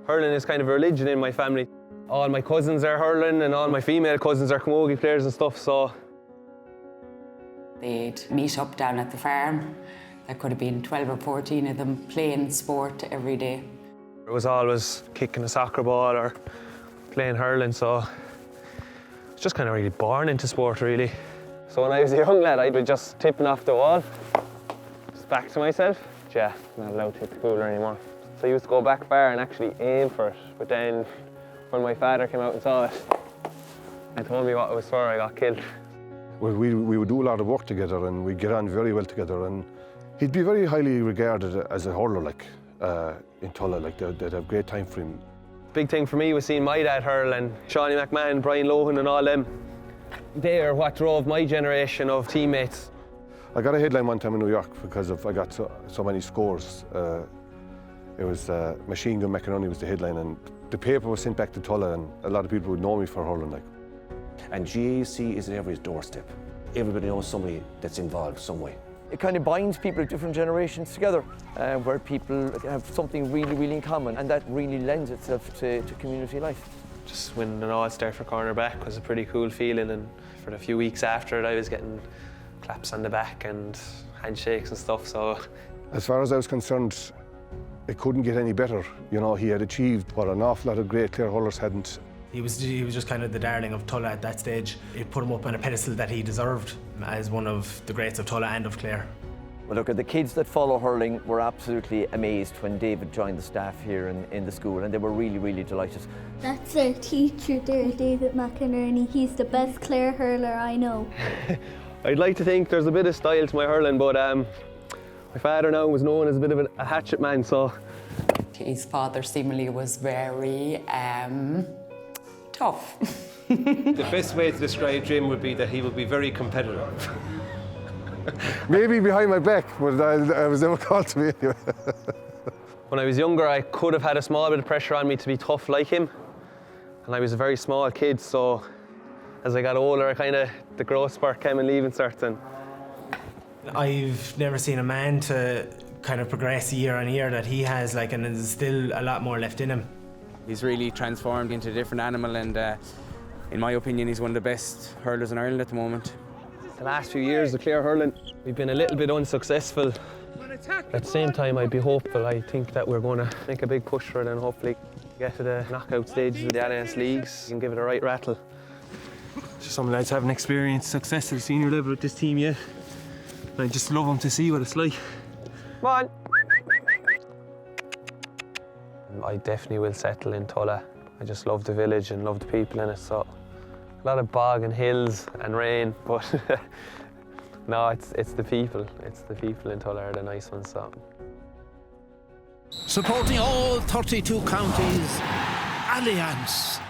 Hurling is kind of a religion in my family. All my cousins are hurling and all my female cousins are camogie players and stuff, so. They'd meet up down at the farm. There could have been 12 or 14 of them playing sport every day. It was always kicking a soccer ball or playing hurling, so I was just kind of really born into sport, really. So when I was a young lad, I'd be just tipping off the wall, just back to myself. Yeah, not allowed to hit the cooler anymore. So I used to go back far and actually aim for it, but then when my father came out and saw it and told me what it was for, I got killed. Well, we would do a lot of work together and we'd get on very well together, and he'd be very highly regarded as a hurler, like in Tulla, like they'd have great time for him. Big thing for me was seeing my dad hurl and Shawnee McMahon, Brian Lohan and all them. They are what drove my generation of teammates. I got a headline one time in New York because I got so many scores. It was Machine Gun McInerney was the headline, and the paper was sent back to Tulla, and a lot of people would know me for hurling. Like. And GAC is at every doorstep. Everybody knows somebody that's involved some way. It kind of binds people of different generations together, where people have something really, really in common, and that really lends itself to community life. Just winning an All-Star for cornerback was a pretty cool feeling, and for the few weeks after it I was getting claps on the back and handshakes and stuff, so. As far as I was concerned, it couldn't get any better. You know, he had achieved what an awful lot of great Clare hurlers hadn't. He was just kind of the darling of Tulla at that stage. It put him up on a pedestal that he deserved as one of the greats of Tulla and of Clare. Well, look, the kids that follow hurling were absolutely amazed when David joined the staff here in the school, and they were really, really delighted. That's our teacher there, David McInerney. He's the best Clare hurler I know. I'd like to think there's a bit of style to my hurling, but my father now was known as a bit of a hatchet man, so. His father seemingly was very tough. The best way to describe Jim would be that he would be very competitive. Maybe behind my back, but I was never called to me anyway. When I was younger, I could have had a small bit of pressure on me to be tough like him. And I was a very small kid, so as I got older, the growth spurt came and leaving certain. I've never seen a man to kind of progress year on year that he has, like, and there's still a lot more left in him. He's really transformed into a different animal, and in my opinion, he's one of the best hurlers in Ireland at the moment. The last few years of Clare hurling, we've been a little bit unsuccessful. At the same time, I'd be hopeful. I think that we're going to make a big push for it and hopefully get to the knockout stages of the Allianz leagues and give it a right rattle. Some lads haven't experienced success at the senior level with this team yet. I just love them to see what it's like. Come on! I definitely will settle in Tulla. I just love the village and love the people in it, so a lot of bog and hills and rain, but no, it's the people. It's the people in Tulla are the nice ones, so. Supporting all 32 counties, Allianz.